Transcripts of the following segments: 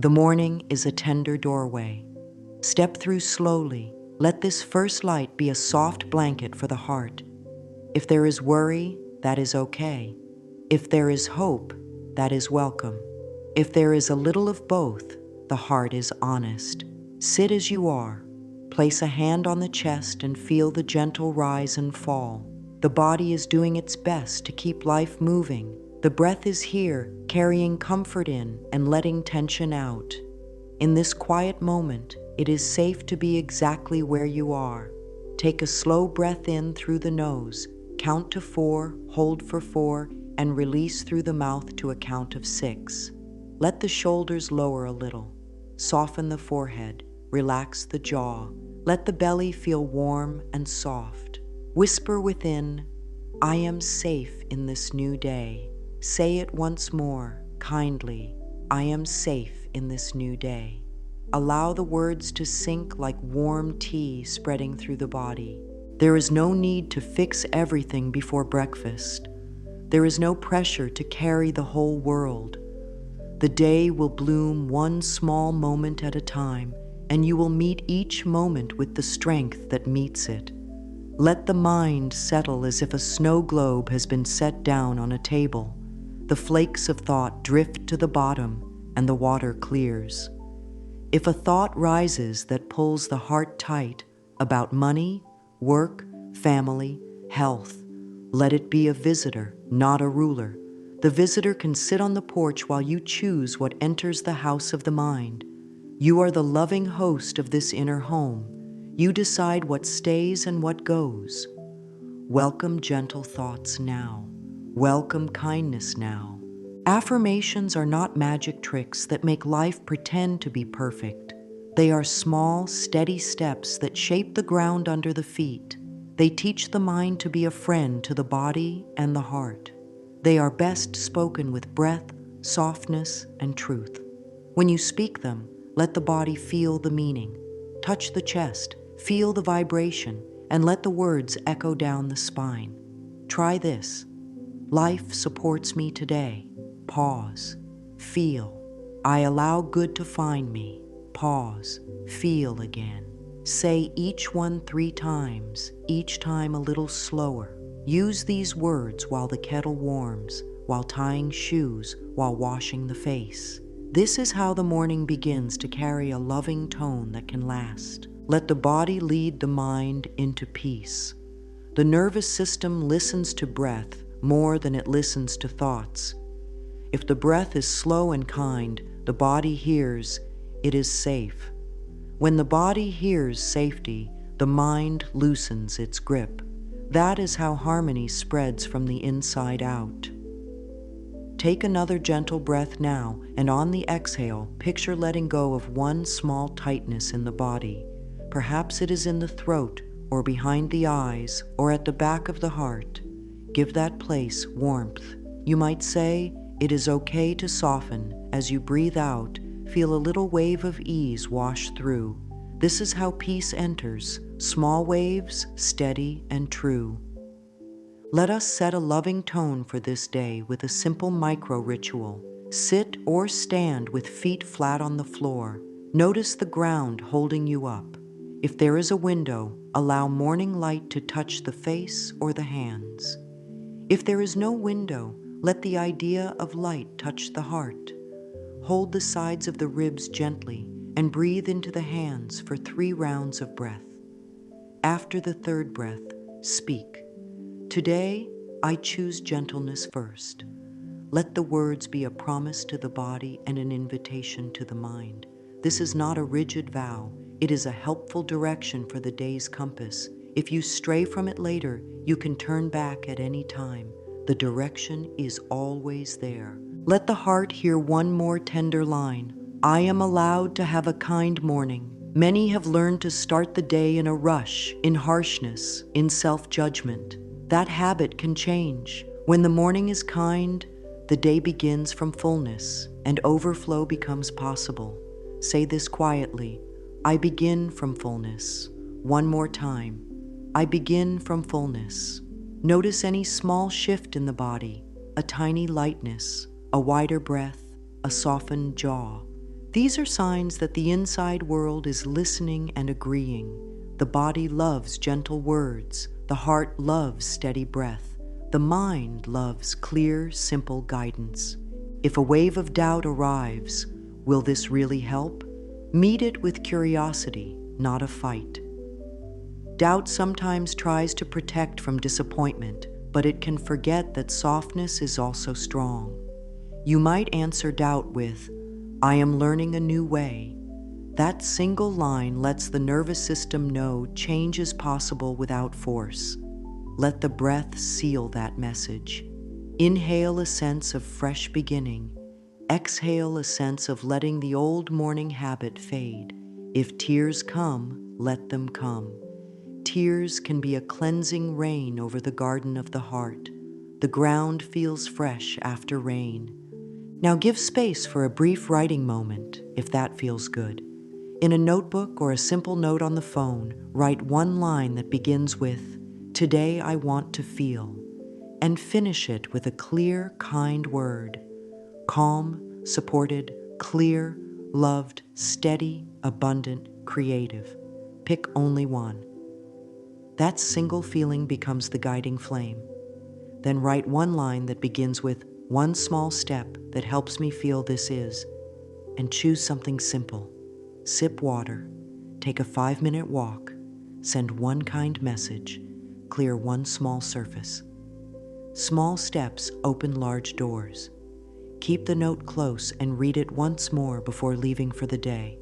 The morning is a tender doorway. Step through slowly. Let this first light be a soft blanket for the heart. If there is worry, that is okay. If there is hope, that is welcome. If there is a little of both, the heart is honest. Sit as you are. Place a hand on the chest and feel the gentle rise and fall. The body is doing its best to keep life moving. The breath is here, carrying comfort in and letting tension out. In this quiet moment, it is safe to be exactly where you are. Take a slow breath in through the nose, count to 4, hold for 4, and release through the mouth to a count of 6. Let the shoulders lower a little. Soften the forehead, relax the jaw. Let the belly feel warm and soft. Whisper within, I am safe in this new day. Say it once more, kindly, I am safe in this new day. Allow the words to sink like warm tea spreading through the body. There is no need to fix everything before breakfast. There is no pressure to carry the whole world. The day will bloom one small moment at a time, and you will meet each moment with the strength that meets it. Let the mind settle as if a snow globe has been set down on a table. The flakes of thought drift to the bottom, and the water clears. If a thought rises that pulls the heart tight about money, work, family, health, let it be a visitor, not a ruler. The visitor can sit on the porch while you choose what enters the house of the mind. You are the loving host of this inner home. You decide what stays and what goes. Welcome gentle thoughts now. Welcome kindness now. Affirmations are not magic tricks that make life pretend to be perfect. They are small, steady steps that shape the ground under the feet. They teach the mind to be a friend to the body and the heart. They are best spoken with breath, softness, and truth. When you speak them, let the body feel the meaning. Touch the chest, feel the vibration, and let the words echo down the spine. Try this. Life supports me today. Pause. Feel. I allow good to find me. Pause. Feel again. Say each one 3 times, each time a little slower. Use these words while the kettle warms, while tying shoes, while washing the face. This is how the morning begins to carry a loving tone that can last. Let the body lead the mind into peace. The nervous system listens to breath more than it listens to thoughts. If the breath is slow and kind, the body hears it is safe. When the body hears safety, the mind loosens its grip. That is how harmony spreads from the inside out. Take another gentle breath now, and on the exhale, picture letting go of one small tightness in the body. Perhaps it is in the throat, or behind the eyes, or at the back of the heart. Give that place warmth. You might say, it is okay to soften. As you breathe out, feel a little wave of ease wash through. This is how peace enters, small waves, steady and true. Let us set a loving tone for this day with a simple micro-ritual. Sit or stand with feet flat on the floor. Notice the ground holding you up. If there is a window, allow morning light to touch the face or the hands. If there is no window, let the idea of light touch the heart. Hold the sides of the ribs gently and breathe into the hands for 3 rounds of breath. After the 3rd breath, speak. Today, I choose gentleness first. Let the words be a promise to the body and an invitation to the mind. This is not a rigid vow. It is a helpful direction for the day's compass. If you stray from it later, you can turn back at any time. The direction is always there. Let the heart hear one more tender line. I am allowed to have a kind morning. Many have learned to start the day in a rush, in harshness, in self-judgment. That habit can change. When the morning is kind, the day begins from fullness, and overflow becomes possible. Say this quietly. I begin from fullness. One more time. I begin from fullness. Notice any small shift in the body, a tiny lightness, a wider breath, a softened jaw. These are signs that the inside world is listening and agreeing. The body loves gentle words. The heart loves steady breath. The mind loves clear, simple guidance. If a wave of doubt arrives, will this really help? Meet it with curiosity, not a fight. Doubt sometimes tries to protect from disappointment, but it can forget that softness is also strong. You might answer doubt with, "I am learning a new way." That single line lets the nervous system know change is possible without force. Let the breath seal that message. Inhale a sense of fresh beginning. Exhale a sense of letting the old morning habit fade. If tears come, let them come. Tears can be a cleansing rain over the garden of the heart. The ground feels fresh after rain. Now give space for a brief writing moment, if that feels good. In a notebook or a simple note on the phone, write one line that begins with, "Today I want to feel," and finish it with a clear, kind word. Calm, supported, clear, loved, steady, abundant, creative. Pick only one. That single feeling becomes the guiding flame. Then write one line that begins with, "One small step that helps me feel this is," and choose something simple. Sip water, take a 5-minute walk, send one kind message, clear one small surface. Small steps open large doors. Keep the note close and read it once more before leaving for the day.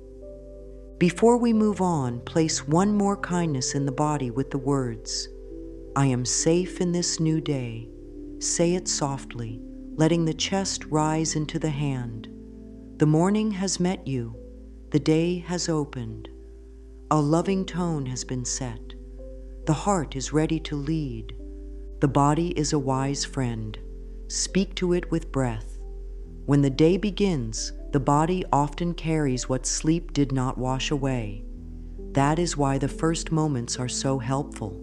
Before we move on, place one more kindness in the body with the words, "I am safe in this new day." Say it softly, letting the chest rise into the hand. The morning has met you. The day has opened. A loving tone has been set. The heart is ready to lead. The body is a wise friend. Speak to it with breath. When the day begins, the body often carries what sleep did not wash away. That is why the first moments are so helpful.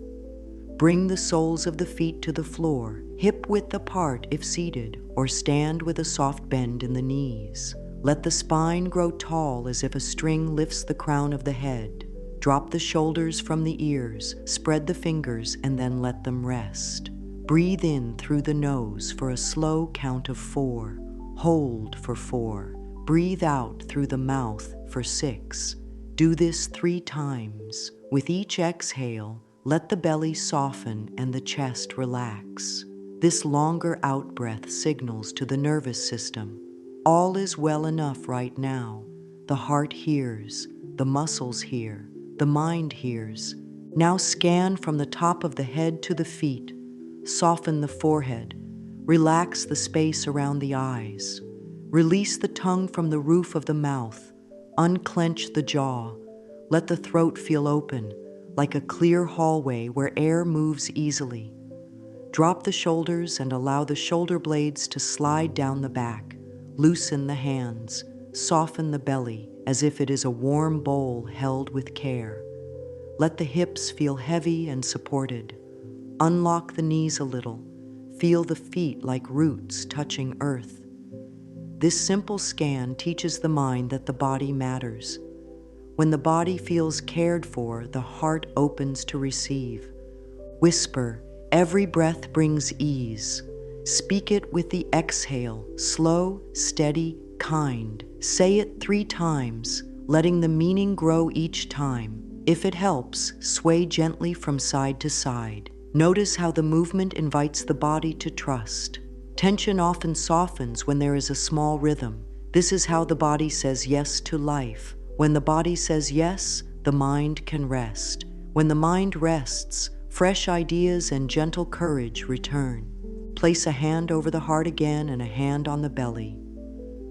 Bring the soles of the feet to the floor, hip width apart if seated, or stand with a soft bend in the knees. Let the spine grow tall as if a string lifts the crown of the head. Drop the shoulders from the ears, spread the fingers, and then let them rest. Breathe in through the nose for a slow count of 4. Hold for 4. Breathe out through the mouth for 6. Do this 3 times. With each exhale, let the belly soften and the chest relax. This longer out-breath signals to the nervous system, all is well enough right now. The heart hears, the muscles hear, the mind hears. Now scan from the top of the head to the feet. Soften the forehead. Relax the space around the eyes. Release the tongue from the roof of the mouth. Unclench the jaw. Let the throat feel open, like a clear hallway where air moves easily. Drop the shoulders and allow the shoulder blades to slide down the back. Loosen the hands. Soften the belly as if it is a warm bowl held with care. Let the hips feel heavy and supported. Unlock the knees a little. Feel the feet like roots touching earth. This simple scan teaches the mind that the body matters. When the body feels cared for, the heart opens to receive. Whisper, "Every breath brings ease." Speak it with the exhale, slow, steady, kind. Say it 3 times, letting the meaning grow each time. If it helps, sway gently from side to side. Notice how the movement invites the body to trust. Tension often softens when there is a small rhythm. This is how the body says yes to life. When the body says yes, the mind can rest. When the mind rests, fresh ideas and gentle courage return. Place a hand over the heart again and a hand on the belly.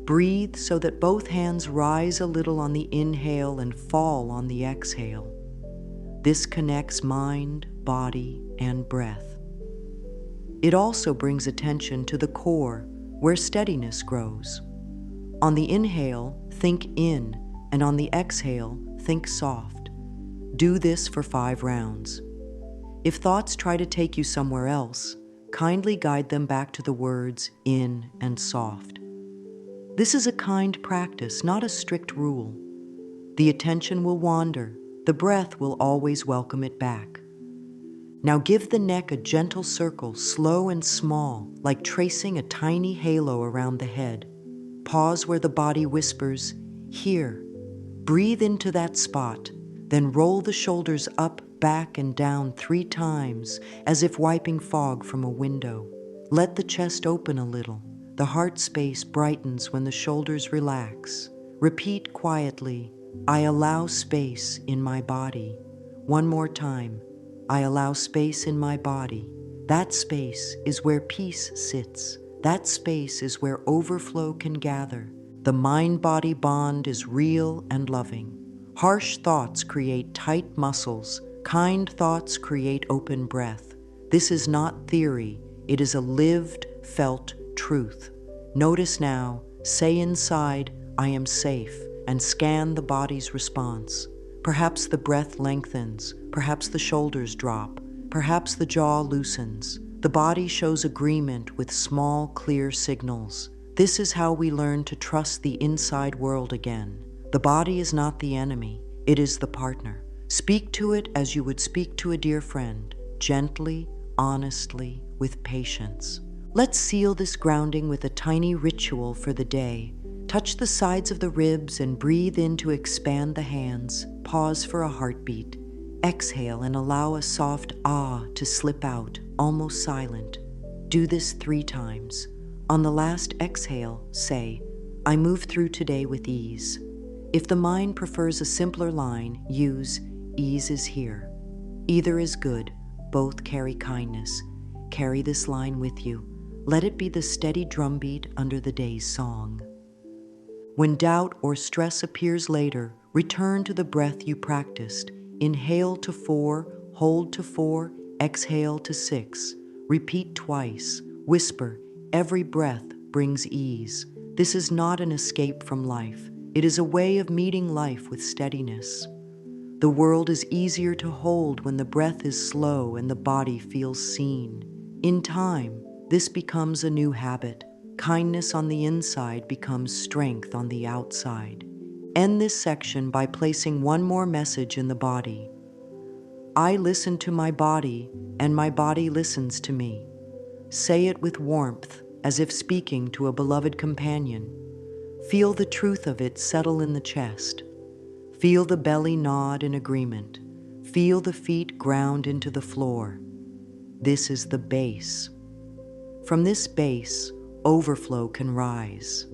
Breathe so that both hands rise a little on the inhale and fall on the exhale. This connects mind, body, and breath. It also brings attention to the core, where steadiness grows. On the inhale, think in, and on the exhale, think soft. Do this for 5 rounds. If thoughts try to take you somewhere else, kindly guide them back to the words in and soft. This is a kind practice, not a strict rule. The attention will wander. The breath will always welcome it back. Now give the neck a gentle circle, slow and small, like tracing a tiny halo around the head. Pause where the body whispers, "Here." Breathe into that spot, then roll the shoulders up, back, and down 3 times, as if wiping fog from a window. Let the chest open a little. The heart space brightens when the shoulders relax. Repeat quietly, "I allow space in my body." One more time, "I allow space in my body." That space is where peace sits. That space is where overflow can gather. The mind-body bond is real and loving. Harsh thoughts create tight muscles. Kind thoughts create open breath. This is not theory. It is a lived, felt truth. Notice now, say inside, "I am safe," and scan the body's response. Perhaps the breath lengthens. Perhaps the shoulders drop. Perhaps the jaw loosens. The body shows agreement with small, clear signals. This is how we learn to trust the inside world again. The body is not the enemy. It is the partner. Speak to it as you would speak to a dear friend, gently, honestly, with patience. Let's seal this grounding with a tiny ritual for the day. Touch the sides of the ribs and breathe in to expand the hands. Pause for a heartbeat. Exhale and allow a soft ah to slip out, almost silent. Do this 3 times. On the last exhale, say, "I move through today with ease." If the mind prefers a simpler line, use "ease is here." Either is good. Both carry kindness. Carry this line with you. Let it be the steady drumbeat under the day's song. When doubt or stress appears later, return to the breath you practiced. Inhale to 4, hold to 4, exhale to 6. Repeat twice. Whisper, "Every breath brings ease." This is not an escape from life. It is a way of meeting life with steadiness. The world is easier to hold when the breath is slow and the body feels seen. In time, this becomes a new habit. Kindness on the inside becomes strength on the outside. End this section by placing one more message in the body. I listen to my body, and my body listens to me. Say it with warmth, as if speaking to a beloved companion. Feel the truth of it settle in the chest. Feel the belly nod in agreement. Feel the feet ground into the floor. This is the base. From this base, overflow can rise.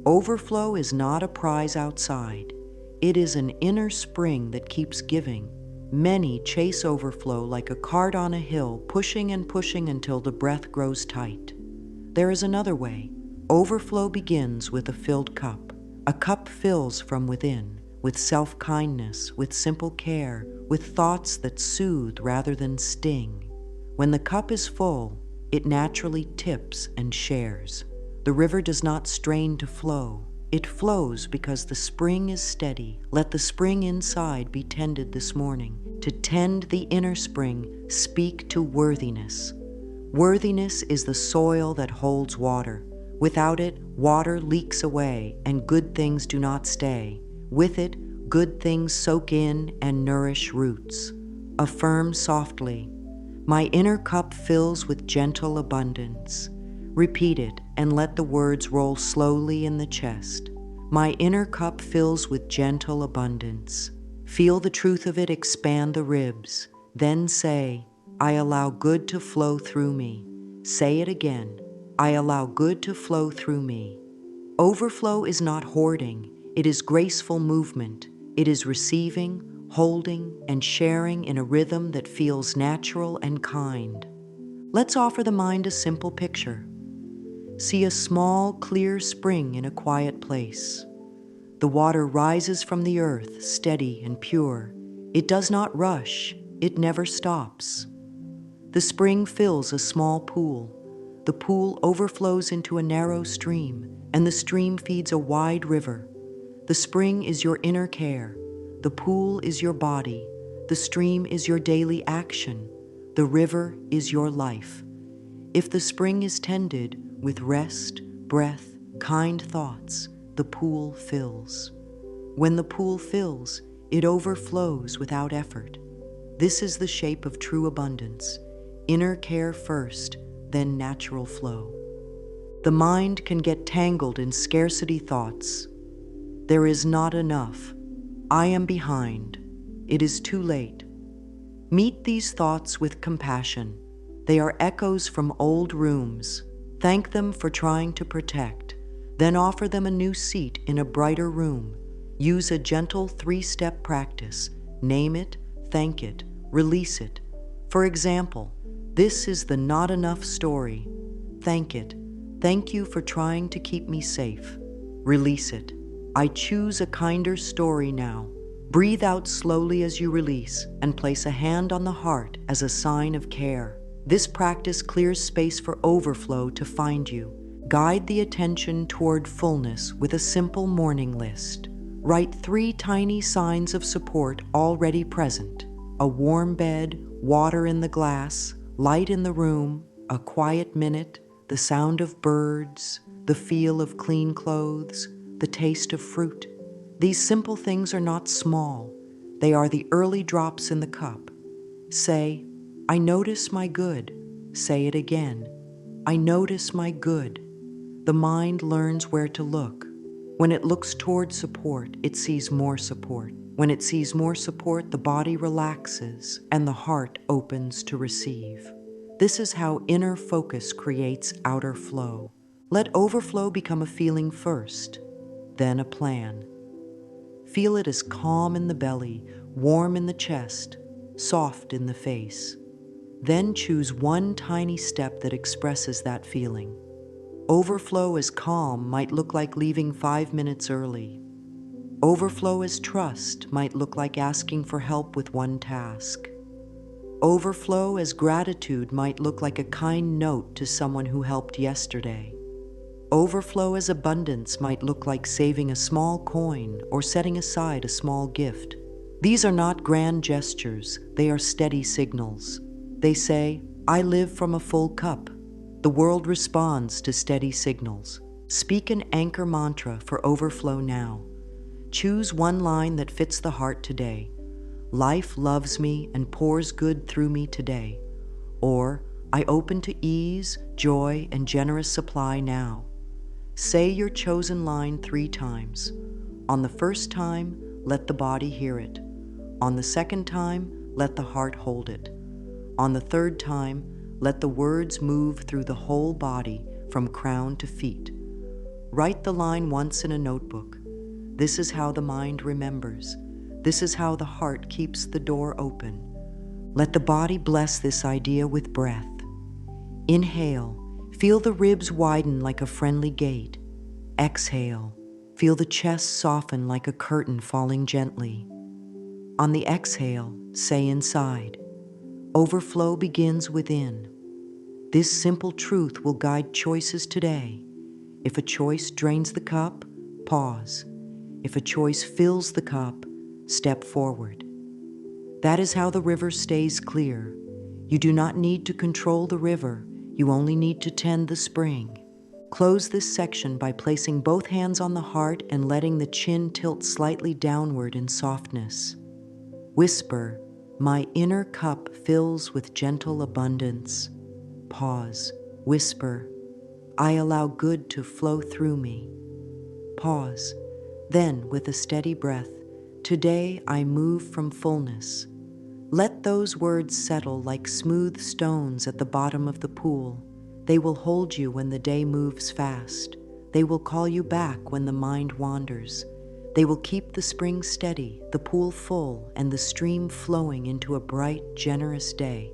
Overflow is not a prize outside. It is an inner spring that keeps giving. Many chase overflow like a cart on a hill, pushing and pushing until the breath grows tight. There is another way. Overflow begins with a filled cup. A cup fills from within, with self-kindness, with simple care, with thoughts that soothe rather than sting. When the cup is full, it naturally tips and shares. The river does not strain to flow. It flows because the spring is steady. Let the spring inside be tended this morning. To tend the inner spring, speak to worthiness. Worthiness is the soil that holds water. Without it, water leaks away and good things do not stay. With it, good things soak in and nourish roots. Affirm softly, "My inner cup fills with gentle abundance." Repeat it and let the words roll slowly in the chest. My inner cup fills with gentle abundance. Feel the truth of it expand the ribs. Then say, I allow good to flow through me. Say it again. I allow good to flow through me. Overflow is not hoarding. It is graceful movement. It is receiving, holding, and sharing in a rhythm that feels natural and kind. Let's offer the mind a simple picture. See a small, clear spring in a quiet place. The water rises from the earth, steady and pure. It does not rush. It never stops. The spring fills a small pool. The pool overflows into a narrow stream, and the stream feeds a wide river. The spring is your inner care. The pool is your body. The stream is your daily action. The river is your life. If the spring is tended with rest, breath, Kind thoughts, the pool fills. When the pool fills, it overflows without effort. This is the shape of true abundance. Inner care first, then natural flow. The mind can get tangled in scarcity thoughts. There is not enough. I am behind. It is too late. Meet these thoughts with compassion. They are echoes from old rooms. Thank them for trying to protect. Then offer them a new seat in a brighter room. Use a gentle 3-step practice. Name it, thank it, release it. For example, this is the not enough story. Thank it. Thank you for trying to keep me safe. Release it. I choose a kinder story now. Breathe out slowly as you release and place a hand on the heart as a sign of care. This practice clears space for overflow to find you. Guide the attention toward fullness with a simple morning list. Write 3 tiny signs of support already present: a warm bed, water in the glass, light in the room, a quiet minute, the sound of birds, the feel of clean clothes, the taste of fruit. These simple things are not small. They are the early drops in the cup. Say, I notice my good. Say it again. I notice my good. The mind learns where to look. When it looks toward support, it sees more support. When it sees more support, the body relaxes and the heart opens to receive. This is how inner focus creates outer flow. Let overflow become a feeling first, then a plan. Feel it as calm in the belly, warm in the chest, soft in the face. Then choose one tiny step that expresses that feeling. Overflow as calm might look like leaving 5 minutes early. Overflow as trust might look like asking for help with one task. Overflow as gratitude might look like a kind note to someone who helped yesterday. Overflow as abundance might look like saving a small coin or setting aside a small gift. These are not grand gestures, they are steady signals. They say, I live from a full cup. The world responds to steady signals. Speak an anchor mantra for overflow now. Choose one line that fits the heart today. Life loves me and pours good through me today. Or, I open to ease, joy, and generous supply now. Say your chosen line 3 times. On the first time, let the body hear it. On the second time, let the heart hold it. On the third time, let the words move through the whole body from crown to feet. Write the line once in a notebook. This is how the mind remembers. This is how the heart keeps the door open. Let the body bless this idea with breath. Inhale, feel the ribs widen like a friendly gate. Exhale, feel the chest soften like a curtain falling gently. On the exhale, say inside, overflow begins within. This simple truth will guide choices today. If a choice drains the cup, pause. If a choice fills the cup, step forward. That is how the river stays clear. You do not need to control the river, you only need to tend the spring. Close this section by placing both hands on the heart and letting the chin tilt slightly downward in softness. Whisper, my inner cup fills with gentle abundance. Pause. Whisper, I allow good to flow through me. Pause. Then, with a steady breath, today I move from fullness. Let those words settle like smooth stones at the bottom of the pool. They will hold you when the day moves fast. They will call you back when the mind wanders. They will keep the spring steady, the pool full, and the stream flowing into a bright, generous day.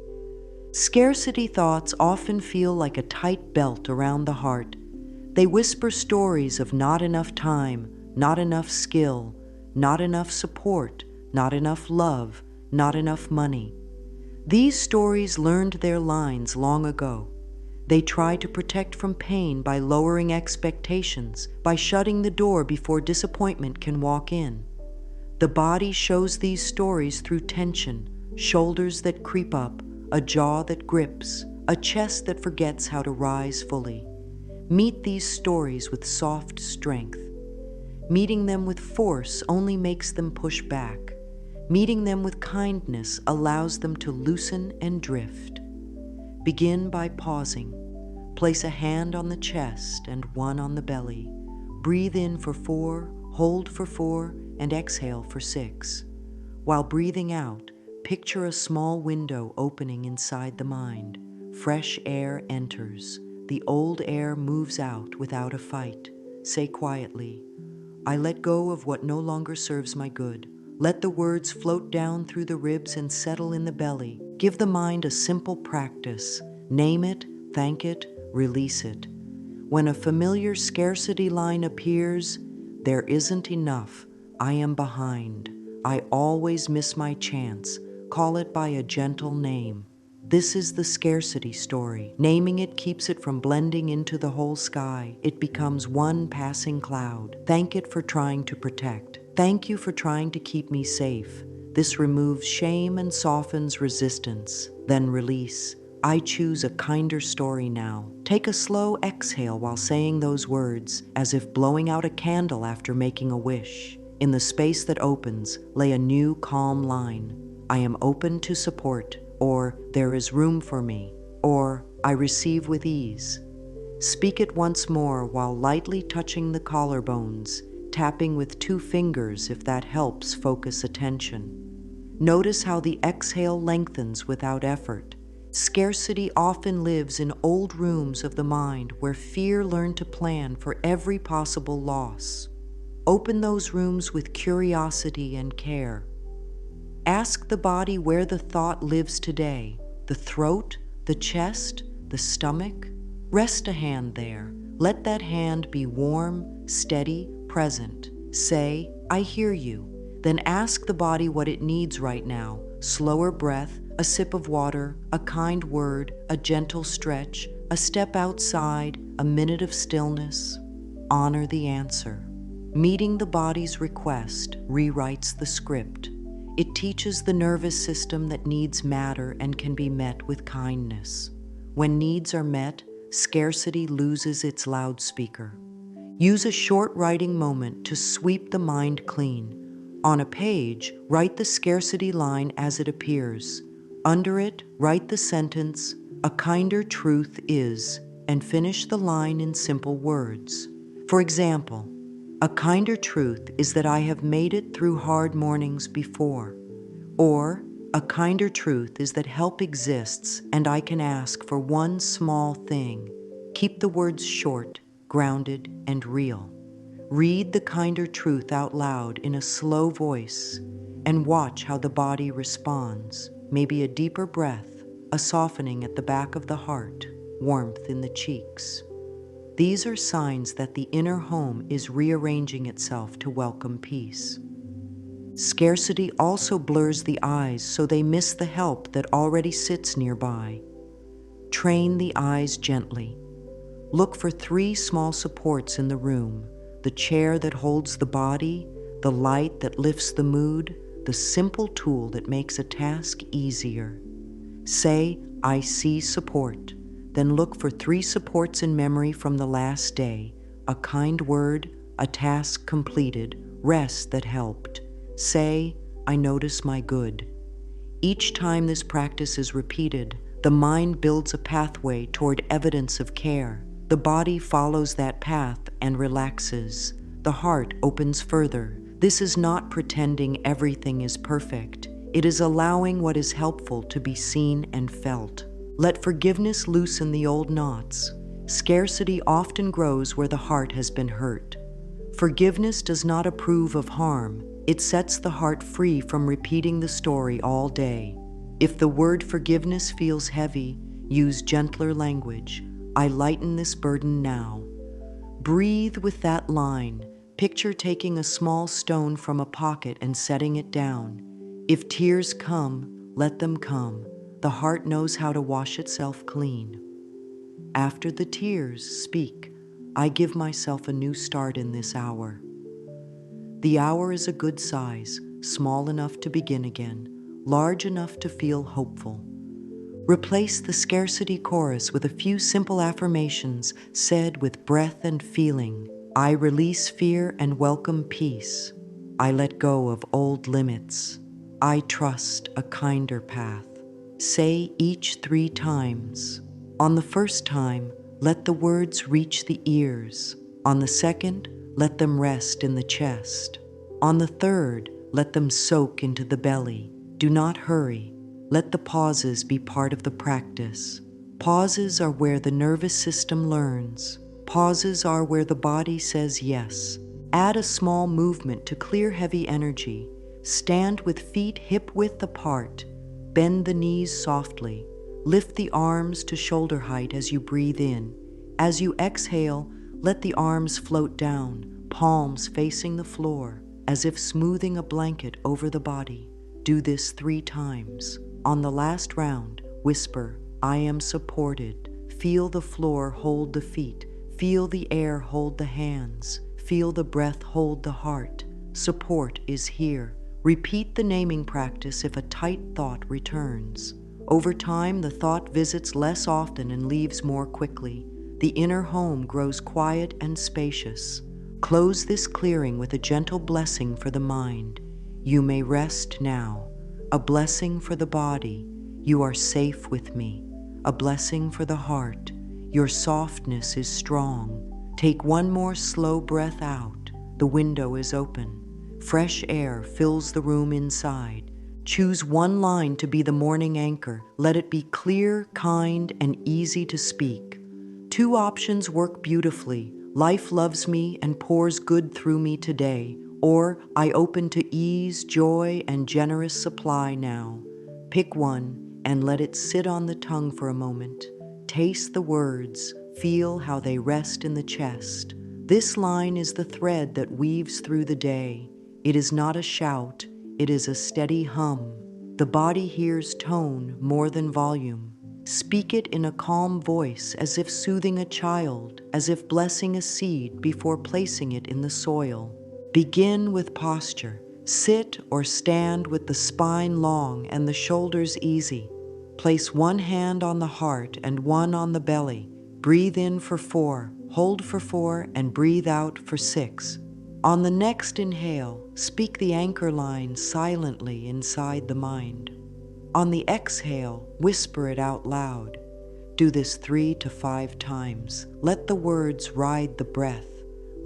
Scarcity thoughts often feel like a tight belt around the heart. They whisper stories of not enough time, not enough skill, not enough support, not enough love, not enough money. These stories learned their lines long ago. They try to protect from pain by lowering expectations, by shutting the door before disappointment can walk in. The body shows these stories through tension, shoulders that creep up, a jaw that grips, a chest that forgets how to rise fully. Meet these stories with soft strength. Meeting them with force only makes them push back. Meeting them with kindness allows them to loosen and drift. Begin by pausing. Place a hand on the chest and one on the belly. Breathe in for 4, hold for 4, and exhale for 6. While breathing out, picture a small window opening inside the mind. Fresh air enters. The old air moves out without a fight. Say quietly, I let go of what no longer serves my good. Let the words float down through the ribs and settle in the belly. Give the mind a simple practice. Name it, thank it, release it. When a familiar scarcity line appears, there isn't enough. I am behind. I always miss my chance. Call it by a gentle name. This is the scarcity story. Naming it keeps it from blending into the whole sky. It becomes one passing cloud. Thank it for trying to protect. Thank you for trying to keep me safe. This removes shame and softens resistance. Then release. I choose a kinder story now. Take a slow exhale while saying those words, as if blowing out a candle after making a wish. In the space that opens, lay a new calm line. I am open to support, or there is room for me, or I receive with ease. Speak it once more while lightly touching the collarbones, tapping with 2 fingers if that helps focus attention. Notice how the exhale lengthens without effort. Scarcity often lives in old rooms of the mind where fear learned to plan for every possible loss. Open those rooms with curiosity and care. Ask the body where the thought lives today, the throat, the chest, the stomach. Rest a hand there. Let that hand be warm, steady, present. Say, I hear you. Then ask the body what it needs right now. Slower breath, a sip of water, a kind word, a gentle stretch, a step outside, a minute of stillness. Honor the answer. Meeting the body's request rewrites the script. It teaches the nervous system that needs matter and can be met with kindness. When needs are met, scarcity loses its loudspeaker. Use a short writing moment to sweep the mind clean. On a page, write the scarcity line as it appears. Under it, write the sentence, "A kinder truth is," and finish the line in simple words. For example, a kinder truth is that I have made it through hard mornings before. Or, a kinder truth is that help exists and I can ask for one small thing. Keep the words short, grounded, and real. Read the kinder truth out loud in a slow voice and watch how the body responds. Maybe a deeper breath, a softening at the back of the heart, warmth in the cheeks. These are signs that the inner home is rearranging itself to welcome peace. Scarcity also blurs the eyes so they miss the help that already sits nearby. Train the eyes gently. Look for 3 small supports in the room: the chair that holds the body, the light that lifts the mood, the simple tool that makes a task easier. Say, I see support. Then look for 3 supports in memory from the last day: a kind word, a task completed, rest that helped. Say, I notice my good. Each time this practice is repeated, the mind builds a pathway toward evidence of care. The body follows that path and relaxes. The heart opens further. This is not pretending everything is perfect. It is allowing what is helpful to be seen and felt. Let forgiveness loosen the old knots. Scarcity often grows where the heart has been hurt. Forgiveness does not approve of harm. It sets the heart free from repeating the story all day. If the word forgiveness feels heavy, use gentler language. I lighten this burden now. Breathe with that line. Picture taking a small stone from a pocket and setting it down. If tears come, let them come. The heart knows how to wash itself clean. After the tears, speak. I give myself a new start in this hour. The hour is a good size, small enough to begin again, large enough to feel hopeful. Replace the scarcity chorus with a few simple affirmations said with breath and feeling. I release fear and welcome peace. I let go of old limits. I trust a kinder path. Say each 3 times. On the first time, let the words reach the ears. On the second, let them rest in the chest. On the third, let them soak into the belly. Do not hurry. Let the pauses be part of the practice. Pauses are where the nervous system learns. Pauses are where the body says yes. Add a small movement to clear heavy energy. Stand with feet hip-width apart. Bend the knees softly. Lift the arms to shoulder height as you breathe in. As you exhale, let the arms float down, palms facing the floor, as if smoothing a blanket over the body. Do this 3 times. On the last round, whisper, I am supported. Feel the floor hold the feet. Feel the air hold the hands. Feel the breath hold the heart. Support is here. Repeat the naming practice if a tight thought returns. Over time, the thought visits less often and leaves more quickly. The inner home grows quiet and spacious. Close this clearing with a gentle blessing for the mind. You may rest now. A blessing for the body. You are safe with me. A blessing for the heart. Your softness is strong. Take one more slow breath out. The window is open. Fresh air fills the room inside. Choose one line to be the morning anchor. Let it be clear, kind, and easy to speak. 2 options work beautifully. Life loves me and pours good through me today. Or, I open to ease, joy, and generous supply now. Pick one and let it sit on the tongue for a moment. Taste the words. Feel how they rest in the chest. This line is the thread that weaves through the day. It is not a shout, it is a steady hum. The body hears tone more than volume. Speak it in a calm voice, as if soothing a child, as if blessing a seed before placing it in the soil. Begin with posture. Sit or stand with the spine long and the shoulders easy. Place one hand on the heart and one on the belly. Breathe in for 4, hold for 4, and breathe out for 6. On the next inhale, speak the anchor line silently inside the mind. On the exhale, whisper it out loud. Do this 3 to 5 times. Let the words ride the breath.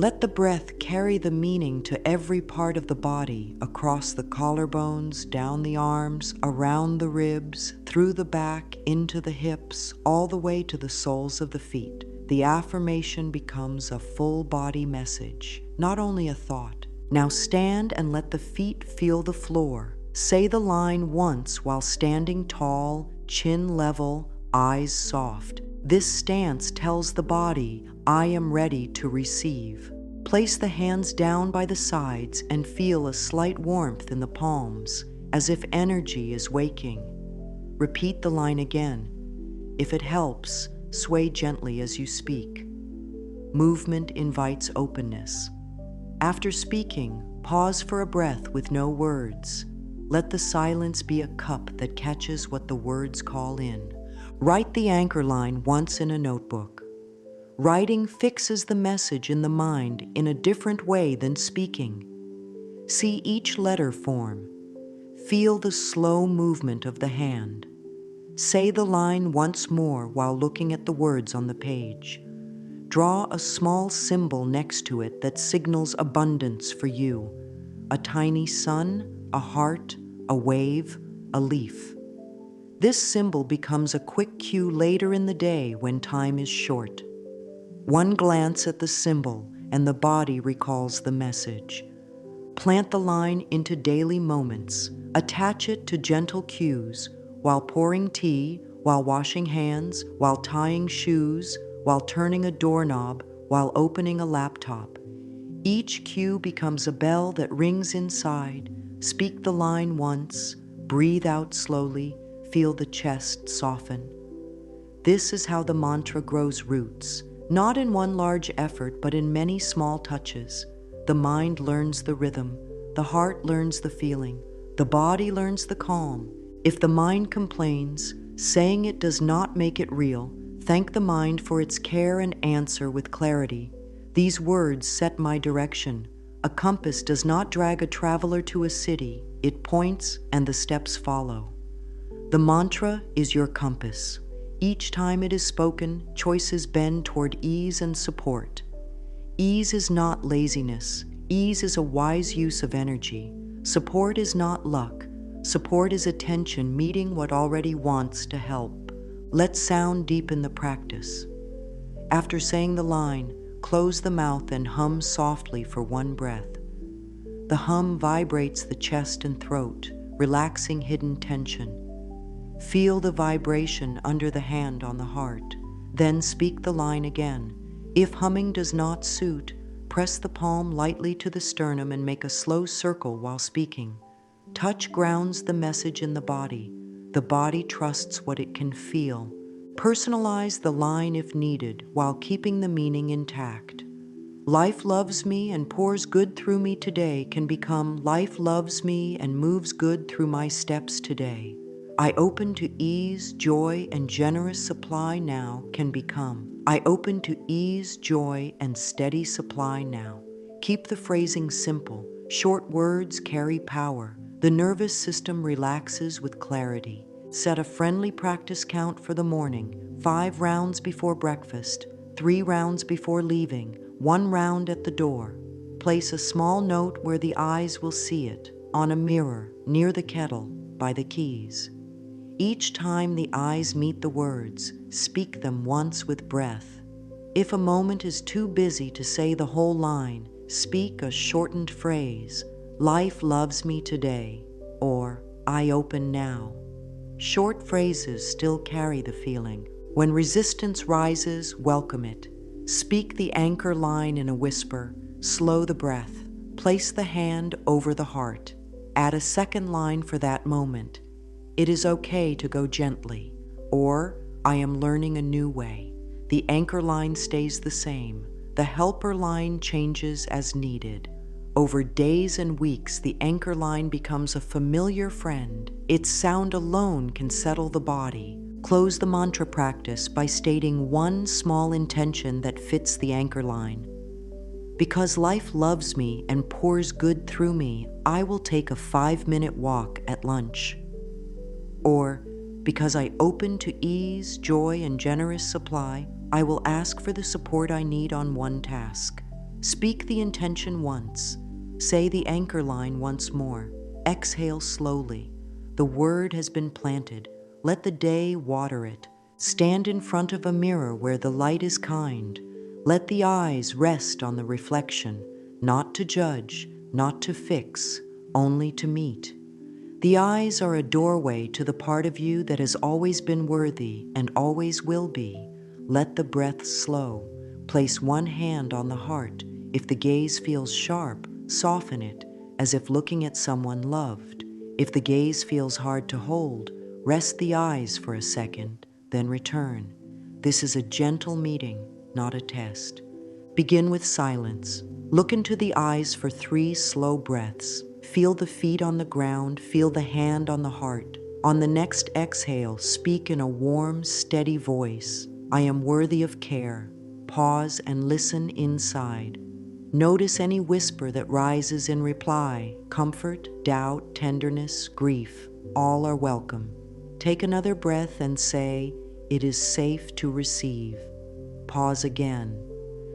Let the breath carry the meaning to every part of the body, across the collarbones, down the arms, around the ribs, through the back, into the hips, all the way to the soles of the feet. The affirmation becomes a full body message, not only a thought. Now stand and let the feet feel the floor. Say the line once while standing tall, chin level, eyes soft. This stance tells the body, I am ready to receive. Place the hands down by the sides and feel a slight warmth in the palms, as if energy is waking. Repeat the line again. If it helps, sway gently as you speak. Movement invites openness. After speaking, pause for a breath with no words. Let the silence be a cup that catches what the words call in. Write the anchor line once in a notebook. Writing fixes the message in the mind in a different way than speaking. See each letter form. Feel the slow movement of the hand. Say the line once more while looking at the words on the page. Draw a small symbol next to it that signals abundance for you. A tiny sun, a heart, a wave, a leaf. This symbol becomes a quick cue later in the day when time is short. One glance at the symbol and the body recalls the message. Plant the line into daily moments. Attach it to gentle cues while pouring tea, while washing hands, while tying shoes, while turning a doorknob, while opening a laptop. Each cue becomes a bell that rings inside. Speak the line once, breathe out slowly, feel the chest soften. This is how the mantra grows roots, not in one large effort, but in many small touches. The mind learns the rhythm, the heart learns the feeling, the body learns the calm. If the mind complains, Saying it does not make it real. Thank the mind for its care and answer with clarity. These words set my direction. A compass does not drag a traveler to a city. It points and the steps follow. The mantra is your compass. Each time it is spoken, choices bend toward ease and support. Ease is not laziness. Ease is a wise use of energy. Support is not luck. Support is attention meeting what already wants to help. Let sound deepen the practice. After saying the line, close the mouth and hum softly for one breath. The hum vibrates the chest and throat, relaxing hidden tension. Feel the vibration under the hand on the heart. Then speak the line again. If humming does not suit, press the palm lightly to the sternum and make a slow circle while speaking. Touch grounds the message in the body. The body trusts what it can feel. Personalize the line if needed while keeping the meaning intact. Life loves me and pours good through me today can become life loves me and moves good through my steps today. I open to ease, joy, and generous supply now can become. I open to ease, joy, and steady supply now. Keep the phrasing simple. Short words carry power. The nervous system relaxes with clarity. Set a friendly practice count for the morning. 5 rounds before breakfast, 3 rounds before leaving, 1 round at the door. Place a small note where the eyes will see it, on a mirror, near the kettle, by the keys. Each time the eyes meet the words, speak them once with breath. If a moment is too busy to say the whole line, speak a shortened phrase, life loves me today, or I open now. Short phrases still carry the feeling. When resistance rises, welcome it. Speak the anchor line in a whisper, slow the breath, place the hand over the heart. Add a second line for that moment. It is okay to go gently, or I am learning a new way. The anchor line stays the same. The helper line changes as needed. Over days and weeks, the anchor line becomes a familiar friend. Its sound alone can settle the body. Close the mantra practice by stating one small intention that fits the anchor line. Because life loves me and pours good through me, I will take a 5-minute walk at lunch. Or, because I open to ease, joy, and generous supply, I will ask for the support I need on one task. Speak the intention once. Say the anchor line once more. Exhale slowly. The word has been planted. Let the day water it. Stand in front of a mirror where the light is kind. Let the eyes rest on the reflection, not to judge, not to fix, only to meet. The eyes are a doorway to the part of you that has always been worthy and always will be. Let the breath slow. Place one hand on the heart. If the gaze feels sharp, soften it, as if looking at someone loved. If the gaze feels hard to hold, rest the eyes for a second, then return. This is a gentle meeting, not a test. Begin with silence. Look into the eyes for 3 slow breaths. Feel the feet on the ground, feel the hand on the heart. On the next exhale, speak in a warm, steady voice. I am worthy of care. Pause and listen inside. Notice any whisper that rises in reply. Comfort, doubt, tenderness, grief, all are welcome. Take another breath and say, it is safe to receive. Pause again.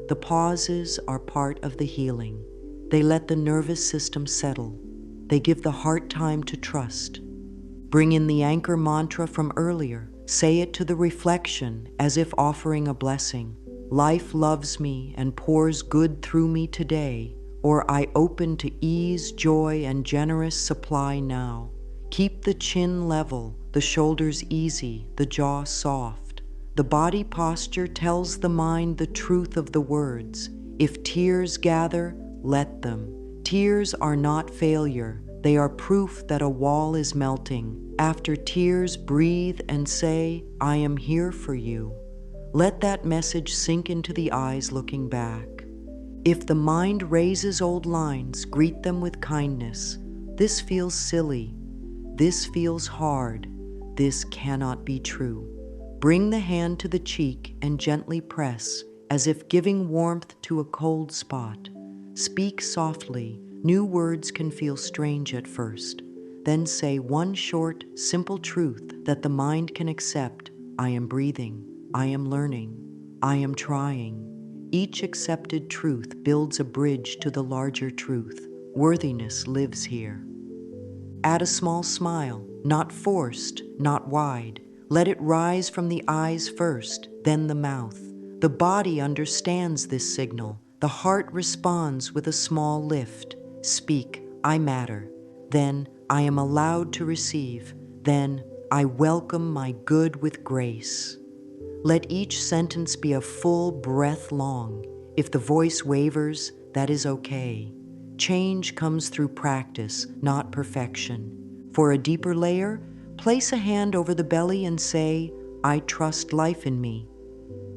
The pauses are part of the healing. They let the nervous system settle. They give the heart time to trust. Bring in the anchor mantra from earlier. Say it to the reflection as if offering a blessing. Life loves me and pours good through me today, or I open to ease, joy, and generous supply now. Keep the chin level, the shoulders easy, the jaw soft. The body posture tells the mind the truth of the words. If tears gather, let them. Tears are not failure. They are proof that a wall is melting. After tears, breathe and say, I am here for you. Let that message sink into the eyes looking back. If the mind raises old lines, greet them with kindness. This feels silly. This feels hard. This cannot be true. Bring the hand to the cheek and gently press, as if giving warmth to a cold spot. Speak softly. New words can feel strange at first. Then say one short, simple truth that the mind can accept. I am breathing. I am learning. I am trying. Each accepted truth builds a bridge to the larger truth. Worthiness lives here. Add a small smile, not forced, not wide. Let it rise from the eyes first, then the mouth. The body understands this signal. The heart responds with a small lift. Speak, I matter. Then, I am allowed to receive. Then, I welcome my good with grace. Let each sentence be a full breath long. If the voice wavers, that is okay. Change comes through practice, not perfection. For a deeper layer, place a hand over the belly and say, I trust life in me.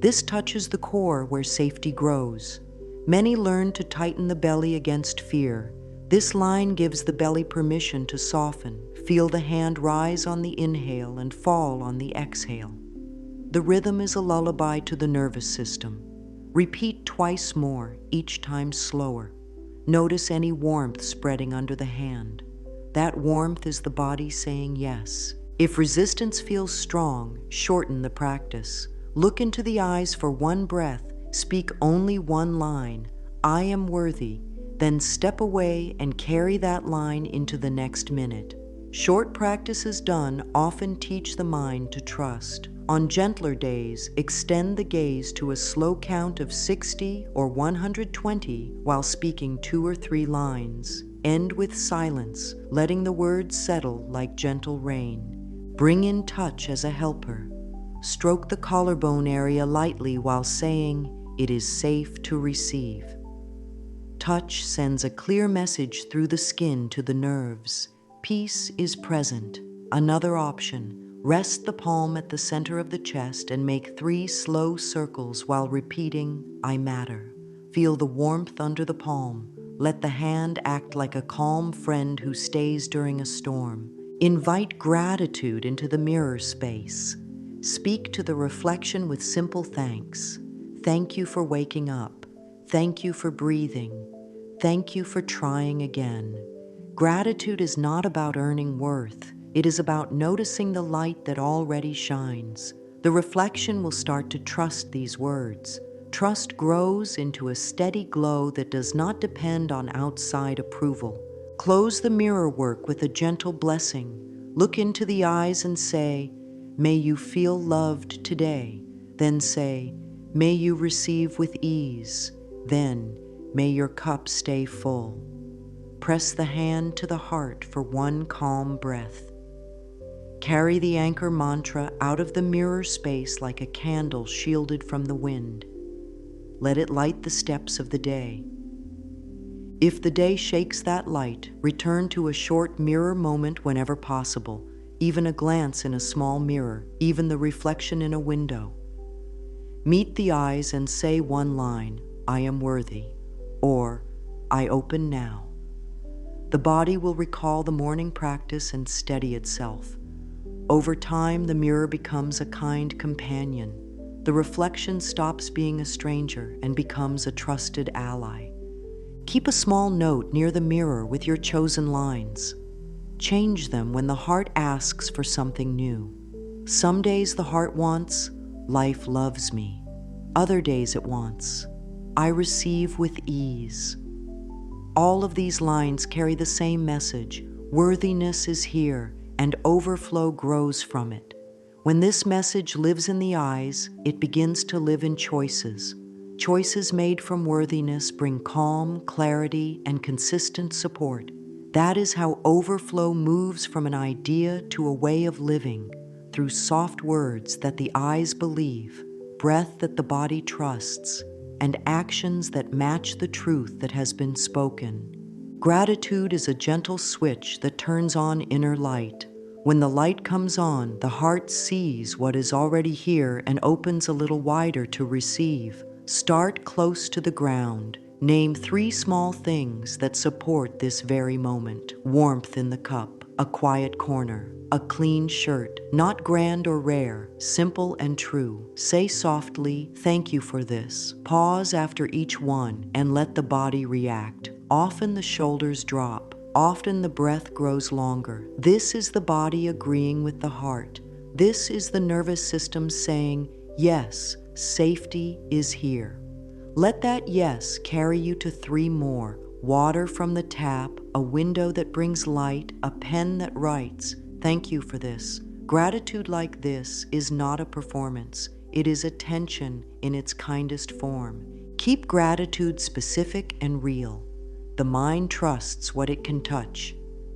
This touches the core where safety grows. Many learn to tighten the belly against fear. This line gives the belly permission to soften. Feel the hand rise on the inhale and fall on the exhale. The rhythm is a lullaby to the nervous system. Repeat twice more, each time slower. Notice any warmth spreading under the hand. That warmth is the body saying yes. If resistance feels strong, shorten the practice. Look into the eyes for one breath. Speak only one line, I am worthy. Then step away and carry that line into the next minute. Short practices done often teach the mind to trust. On gentler days, extend the gaze to a slow count of 60 or 120 while speaking 2 or 3 lines. End with silence, letting the words settle like gentle rain. Bring in touch as a helper. Stroke the collarbone area lightly while saying, it is safe to receive. Touch sends a clear message through the skin to the nerves. Peace is present. Another option. Rest the palm at the center of the chest and make 3 slow circles while repeating, I matter. Feel the warmth under the palm. Let the hand act like a calm friend who stays during a storm. Invite gratitude into the mirror space. Speak to the reflection with simple thanks. Thank you for waking up. Thank you for breathing. Thank you for trying again. Gratitude is not about earning worth. It is about noticing the light that already shines. The reflection will start to trust these words. Trust grows into a steady glow that does not depend on outside approval. Close the mirror work with a gentle blessing. Look into the eyes and say, may you feel loved today. Then say, may you receive with ease. Then, may your cup stay full. Press the hand to the heart for one calm breath. Carry the anchor mantra out of the mirror space like a candle shielded from the wind. Let it light the steps of the day. If the day shakes that light, return to a short mirror moment whenever possible, even a glance in a small mirror, even the reflection in a window. Meet the eyes and say one line, I am worthy, or I open now. The body will recall the morning practice and steady itself. Over time, the mirror becomes a kind companion. The reflection stops being a stranger and becomes a trusted ally. Keep a small note near the mirror with your chosen lines. Change them when the heart asks for something new. Some days the heart wants, life loves me. Other days it wants, I receive with ease. All of these lines carry the same message. Worthiness is here, and overflow grows from it. When this message lives in the eyes, it begins to live in choices. Choices made from worthiness bring calm, clarity, and consistent support. That is how overflow moves from an idea to a way of living, through soft words that the eyes believe, breath that the body trusts, and actions that match the truth that has been spoken. Gratitude is a gentle switch that turns on inner light. When the light comes on, the heart sees what is already here and opens a little wider to receive. Start close to the ground. Name 3 small things that support this very moment. Warmth in the cup, a quiet corner, a clean shirt, not grand or rare, simple and true. Say softly, "Thank you for this." Pause after each one and let the body react. Often the shoulders drop. Often the breath grows longer. This is the body agreeing with the heart. This is the nervous system saying, "Yes, safety is here." Let that yes carry you to 3 more. Water from the tap, a window that brings light, a pen that writes, "Thank you for this." Gratitude like this is not a performance. It is attention in its kindest form. Keep gratitude specific and real. The mind trusts what it can touch.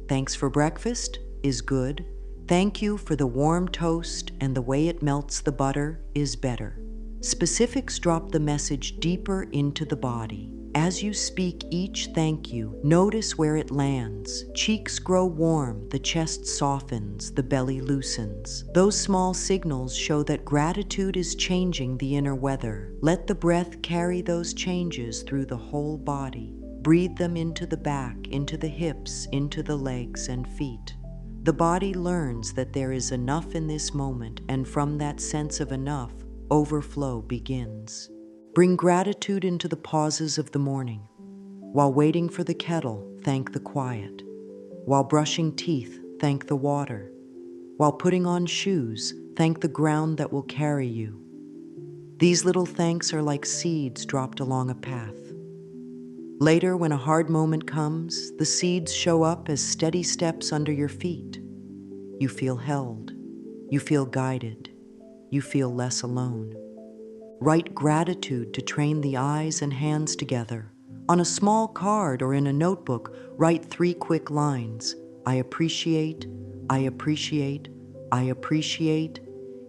Thanks for breakfast is good. Thank you for the warm toast and the way it melts the butter is better. Specifics drop the message deeper into the body. As you speak each thank you, notice where it lands. Cheeks grow warm, the chest softens, the belly loosens. Those small signals show that gratitude is changing the inner weather. Let the breath carry those changes through the whole body. Breathe them into the back, into the hips, into the legs and feet. The body learns that there is enough in this moment, and from that sense of enough, overflow begins. Bring gratitude into the pauses of the morning. While waiting for the kettle, thank the quiet. While brushing teeth, thank the water. While putting on shoes, thank the ground that will carry you. These little thanks are like seeds dropped along a path. Later, when a hard moment comes, the seeds show up as steady steps under your feet. You feel held. You feel guided. You feel less alone. Write gratitude to train the eyes and hands together. On a small card or in a notebook, write 3 quick lines. I appreciate, I appreciate, I appreciate.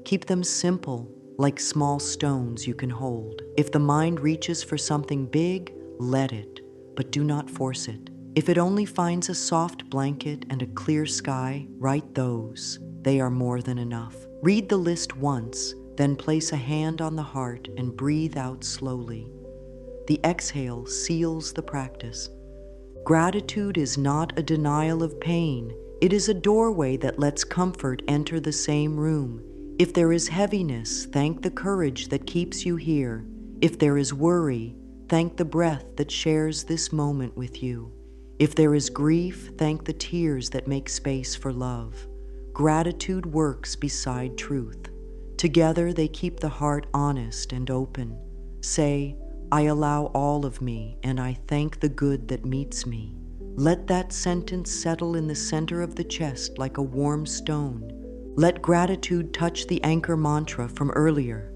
Keep them simple, like small stones you can hold. If the mind reaches for something big, let it, but do not force it. If it only finds a soft blanket and a clear sky, write those. They are more than enough. Read the list once, then place a hand on the heart and breathe out slowly. The exhale seals the practice. Gratitude is not a denial of pain. It is a doorway that lets comfort enter the same room. If there is heaviness, thank the courage that keeps you here. If there is worry, thank the breath that shares this moment with you. If there is grief, thank the tears that make space for love. Gratitude works beside truth. Together they keep the heart honest and open. Say, I allow all of me, and I thank the good that meets me. Let that sentence settle in the center of the chest like a warm stone. Let gratitude touch the anchor mantra from earlier.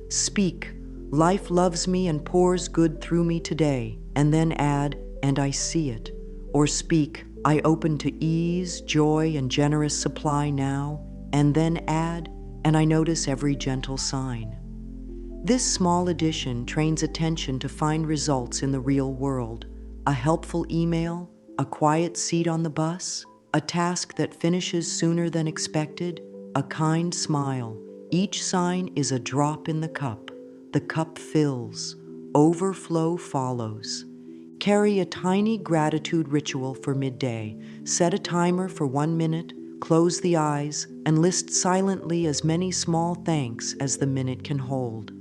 Speak, life loves me and pours good through me today, and then add, and I see it. Or speak, I open to ease, joy, and generous supply now, and then add, and I notice every gentle sign. This small addition trains attention to find results in the real world. A helpful email, a quiet seat on the bus, a task that finishes sooner than expected, a kind smile. Each sign is a drop in the cup. The cup fills. Overflow follows. Carry a tiny gratitude ritual for midday. Set a timer for 1 minute, close the eyes, and list silently as many small thanks as the minute can hold.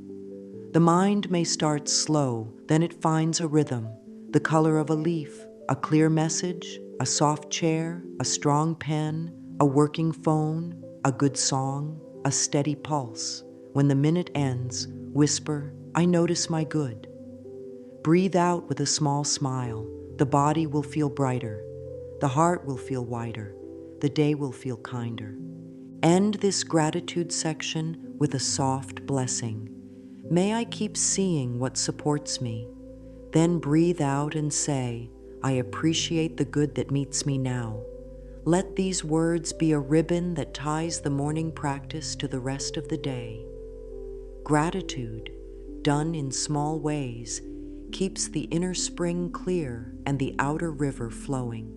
The mind may start slow, then it finds a rhythm, the color of a leaf, a clear message, a soft chair, a strong pen, a working phone, a good song, a steady pulse. When the minute ends, whisper, I notice my good. Breathe out with a small smile. The body will feel brighter. The heart will feel wider. The day will feel kinder. End this gratitude section with a soft blessing. May I keep seeing what supports me. Then breathe out and say, I appreciate the good that meets me now. Let these words be a ribbon that ties the morning practice to the rest of the day. Gratitude, done in small ways, keeps the inner spring clear and the outer river flowing.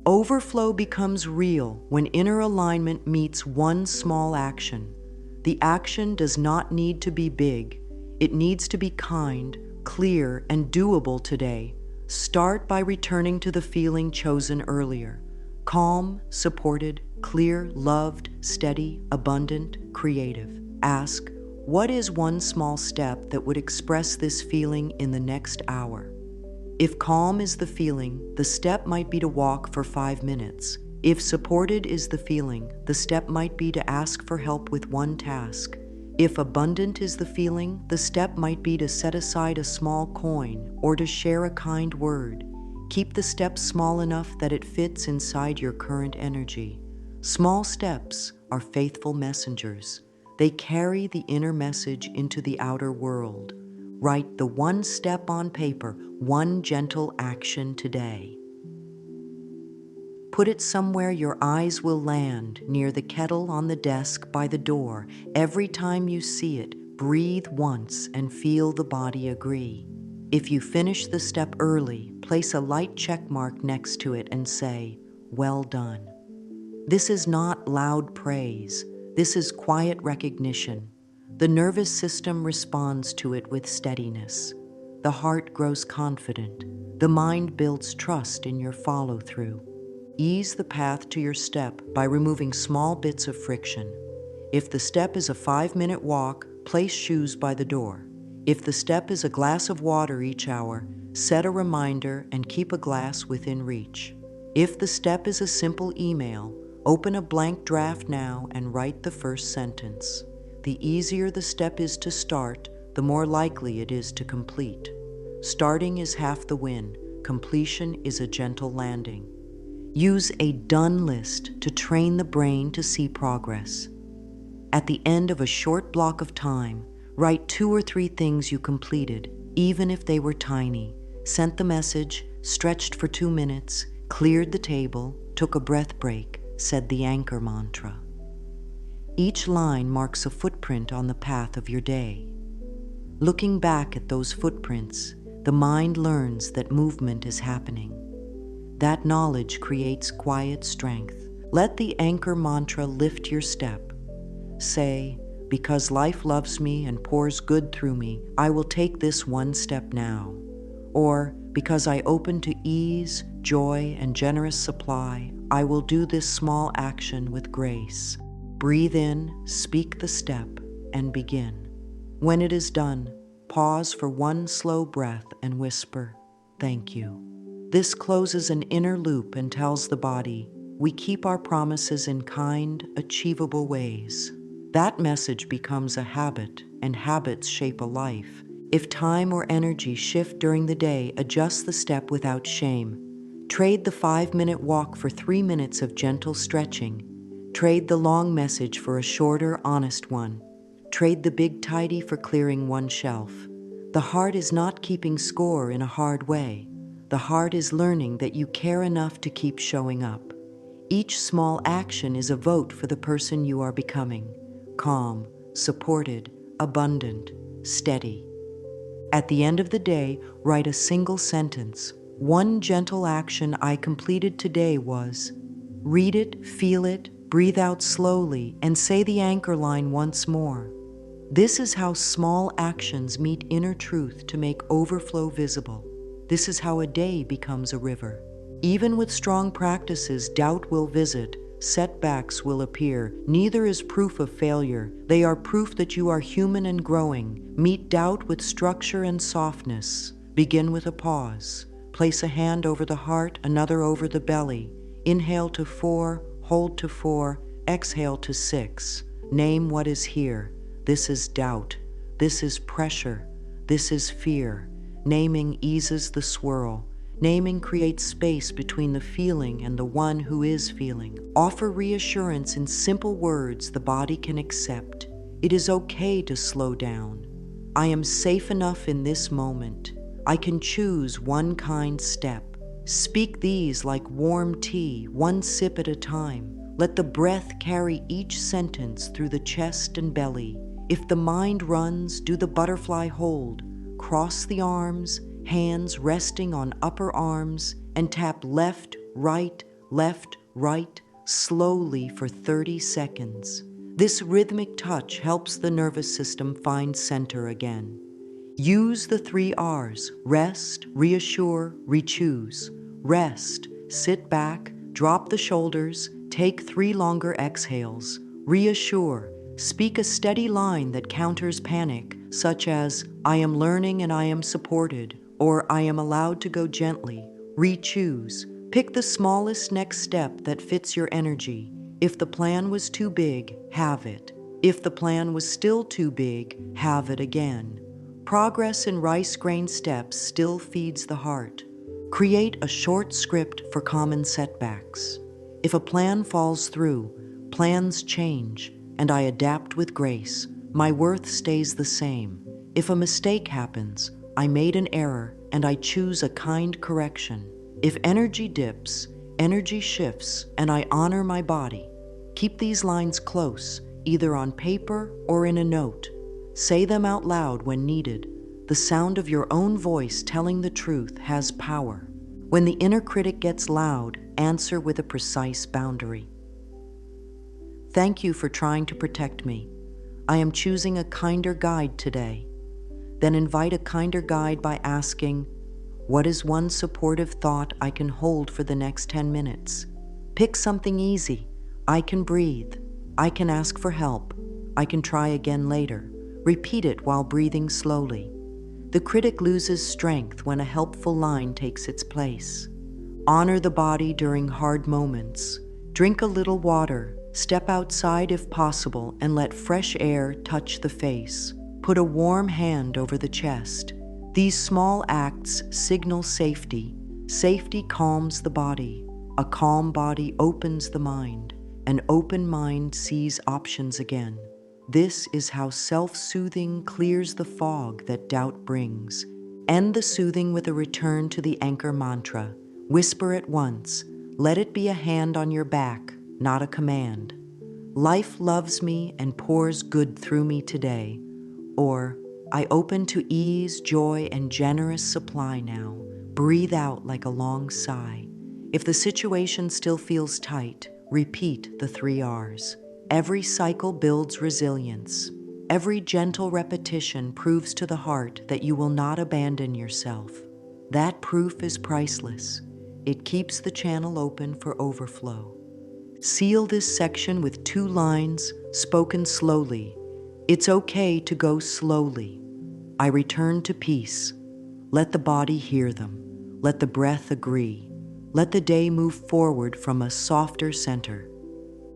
Overflow becomes real when inner alignment meets one small action. The action does not need to be big. It needs to be kind, clear, and doable today. Start by returning to the feeling chosen earlier. Calm, supported, clear, loved, steady, abundant, creative. Ask, what is one small step that would express this feeling in the next hour? If calm is the feeling, the step might be to walk for 5 minutes. If supported is the feeling, the step might be to ask for help with one task. If abundant is the feeling, the step might be to set aside a small coin or to share a kind word. Keep the step small enough that it fits inside your current energy. Small steps are faithful messengers. They carry the inner message into the outer world. Write the one step on paper, one gentle action today. Put it somewhere your eyes will land, near the kettle on the desk by the door. Every time you see it, breathe once and feel the body agree. If you finish the step early, place a light check mark next to it and say, "Well done." This is not loud praise. This is quiet recognition. The nervous system responds to it with steadiness. The heart grows confident. The mind builds trust in your follow-through. Ease the path to your step by removing small bits of friction. If the step is a 5-minute walk, place shoes by the door. If the step is a glass of water each hour, set a reminder and keep a glass within reach. If the step is a simple email, open a blank draft now and write the first sentence. The easier the step is to start, the more likely it is to complete. Starting is half the win. Completion is a gentle landing. Use a done list to train the brain to see progress. At the end of a short block of time, write 2 or 3 things you completed, even if they were tiny. Sent the message, stretched for 2 minutes, cleared the table, took a breath break, said the anchor mantra. Each line marks a footprint on the path of your day. Looking back at those footprints, the mind learns that movement is happening. That knowledge creates quiet strength. Let the anchor mantra lift your step. Say, "Because life loves me and pours good through me, I will take this one step now." Or, "Because I open to ease, joy, and generous supply, I will do this small action with grace." Breathe in, speak the step, and begin. When it is done, pause for one slow breath and whisper, "Thank you." This closes an inner loop and tells the body, we keep our promises in kind, achievable ways. That message becomes a habit, and habits shape a life. If time or energy shift during the day, adjust the step without shame. Trade the 5-minute walk for 3 minutes of gentle stretching. Trade the long message for a shorter, honest one. Trade the big tidy for clearing one shelf. The heart is not keeping score in a hard way. The heart is learning that you care enough to keep showing up. Each small action is a vote for the person you are becoming. Calm, supported, abundant, steady. At the end of the day, write a single sentence. One gentle action I completed today was. Read it, feel it, breathe out slowly, and say the anchor line once more. This is how small actions meet inner truth to make overflow visible. This is how a day becomes a river. Even with strong practices, doubt will visit, setbacks will appear. Neither is proof of failure. They are proof that you are human and growing. Meet doubt with structure and softness. Begin with a pause. Place a hand over the heart, another over the belly. Inhale to 4, hold to 4, exhale to 6. Name what is here. This is doubt. This is pressure. This is fear. Naming eases the swirl. Naming creates space between the feeling and the one who is feeling. Offer reassurance in simple words the body can accept. It is okay to slow down. I am safe enough in this moment. I can choose one kind step. Speak these like warm tea, one sip at a time. Let the breath carry each sentence through the chest and belly. If the mind runs, do the butterfly hold. Cross the arms, hands resting on upper arms, and tap left, right, slowly for 30 seconds. This rhythmic touch helps the nervous system find center again. Use the 3 R's, rest, reassure, rechoose. Rest, sit back, Drop the shoulders, take 3 longer exhales. Reassure, speak a steady line that counters panic, such as, I am learning and I am supported, or I am allowed to go gently. Re-choose. Pick the smallest next step that fits your energy. If the plan was too big, have it. If the plan was still too big, have it again. Progress in rice grain steps still feeds the heart. Create a short script for common setbacks. If a plan falls through, plans change, and I adapt with grace. My worth stays the same. If a mistake happens, I made an error and I choose a kind correction. If energy dips, energy shifts, and I honor my body. Keep these lines close, either on paper or in a note. Say them out loud when needed. The sound of your own voice telling the truth has power. When the inner critic gets loud, answer with a precise boundary. Thank you for trying to protect me. I am choosing a kinder guide today. Then invite a kinder guide by asking, what is one supportive thought I can hold for the next 10 minutes? Pick something easy. I can breathe. I can ask for help. I can try again later. Repeat it while breathing slowly. The critic loses strength when a helpful line takes its place. Honor the body during hard moments. Drink a little water. Step outside if possible and let fresh air touch the face. Put a warm hand over the chest. These small acts signal safety. Safety calms the body. A calm body opens the mind. An open mind sees options again. This is how self-soothing clears the fog that doubt brings. End the soothing with a return to the anchor mantra. Whisper it once. Let it be a hand on your back, not a command. Life loves me and pours good through me today. Or, I open to ease, joy, and generous supply now. Breathe out like a long sigh. If the situation still feels tight, repeat the 3 R's. Every cycle builds resilience. Every gentle repetition proves to the heart that you will not abandon yourself. That proof is priceless. It keeps the channel open for overflow. Seal this section with 2 lines, spoken slowly. It's okay to go slowly. I return to peace. Let the body hear them. Let the breath agree. Let the day move forward from a softer center.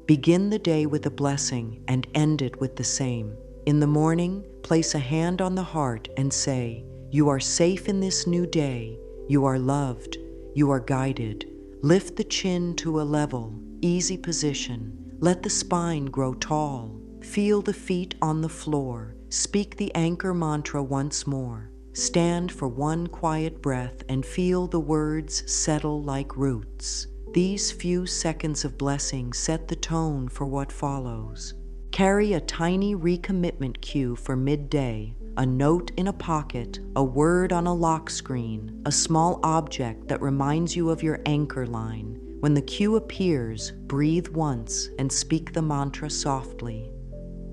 Begin the day with a blessing and end it with the same. In the morning, place a hand on the heart and say, you are safe in this new day. You are loved. You are guided. Lift the chin to a level, easy position. Let the spine grow tall. Feel the feet on the floor. Speak the anchor mantra once more. Stand for one quiet breath and feel the words settle like roots. These few seconds of blessing set the tone for what follows. Carry a tiny recommitment cue for midday, a note in a pocket, a word on a lock screen, a small object that reminds you of your anchor line. When the cue appears, breathe once and speak the mantra softly.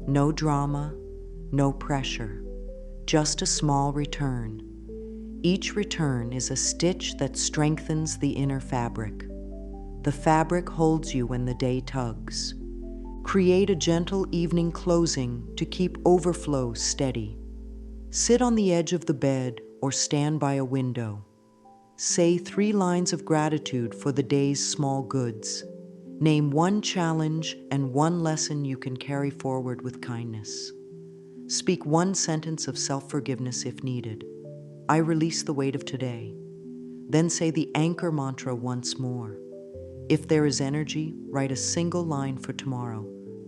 No drama, no pressure, just a small return. Each return is a stitch that strengthens the inner fabric. The fabric holds you when the day tugs. Create a gentle evening closing to keep overflow steady. Sit on the edge of the bed or stand by a window. Say 3 lines of gratitude for the day's small goods. Name 1 challenge and 1 lesson you can carry forward with kindness. Speak 1 sentence of self-forgiveness if needed. I release the weight of today. Then say the anchor mantra once more. If there is energy, write a single line for tomorrow.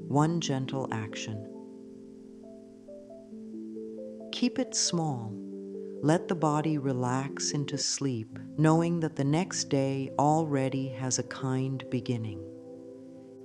1 gentle action. Keep it small. Let the body relax into sleep, knowing that the next day already has a kind beginning.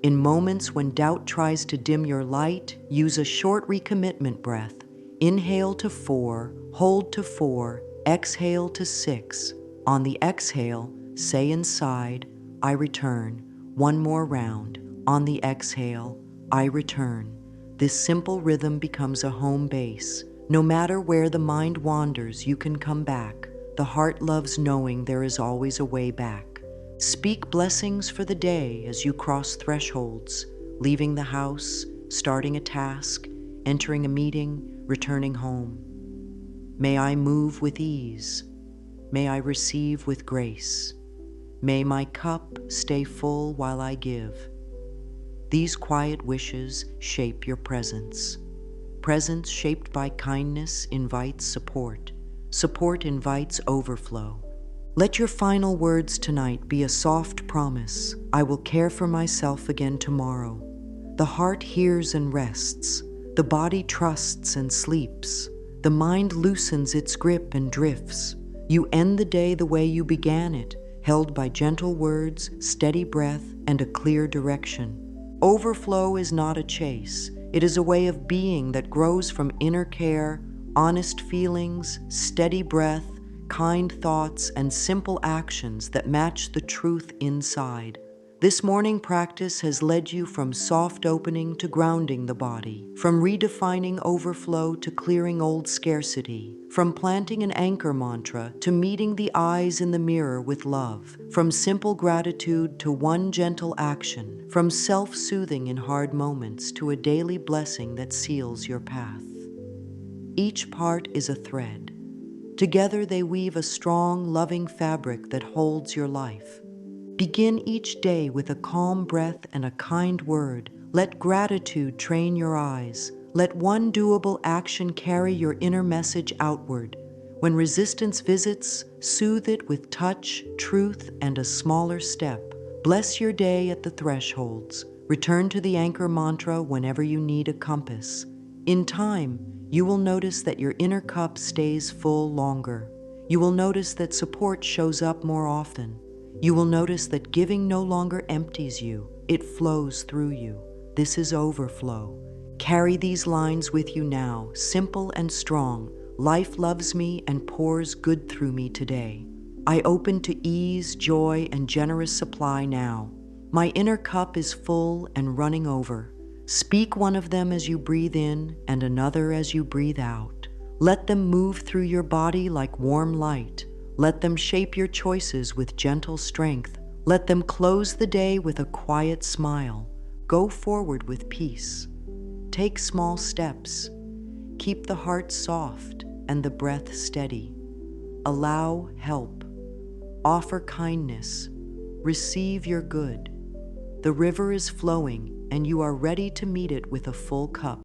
In moments when doubt tries to dim your light, use a short recommitment breath. Inhale to 4, hold to 4, exhale to 6. On the exhale, say inside, I return. 1 more round. On the exhale, I return. This simple rhythm becomes a home base. No matter where the mind wanders, you can come back. The heart loves knowing there is always a way back. Speak blessings for the day as you cross thresholds, leaving the house, starting a task, entering a meeting, returning home. May I move with ease. May I receive with grace. May my cup stay full while I give. These quiet wishes shape your presence. Presence shaped by kindness invites support. Support invites overflow. Let your final words tonight be a soft promise. I will care for myself again tomorrow. The heart hears and rests. The body trusts and sleeps. The mind loosens its grip and drifts. You end the day the way you began it, held by gentle words, steady breath, and a clear direction. Overflow is not a chase. It is a way of being that grows from inner care, honest feelings, steady breath, kind thoughts, and simple actions that match the truth inside. This morning practice has led you from soft opening to grounding the body, from redefining overflow to clearing old scarcity, from planting an anchor mantra to meeting the eyes in the mirror with love, from simple gratitude to one gentle action, from self-soothing in hard moments to a daily blessing that seals your path. Each part is a thread. Together they weave a strong, loving fabric that holds your life. Begin each day with a calm breath and a kind word. Let gratitude train your eyes. Let one doable action carry your inner message outward. When resistance visits, soothe it with touch, truth, and a smaller step. Bless your day at the thresholds. Return to the anchor mantra whenever you need a compass. In time, you will notice that your inner cup stays full longer. You will notice that support shows up more often. You will notice that giving no longer empties you, it flows through you. This is overflow. Carry these lines with you now, simple and strong. Life loves me and pours good through me today. I open to ease, joy, and generous supply now. My inner cup is full and running over. Speak one of them as you breathe in and another as you breathe out. Let them move through your body like warm light. Let them shape your choices with gentle strength. Let them close the day with a quiet smile. Go forward with peace. Take small steps. Keep the heart soft and the breath steady. Allow help. Offer kindness. Receive your good. The river is flowing, and you are ready to meet it with a full cup.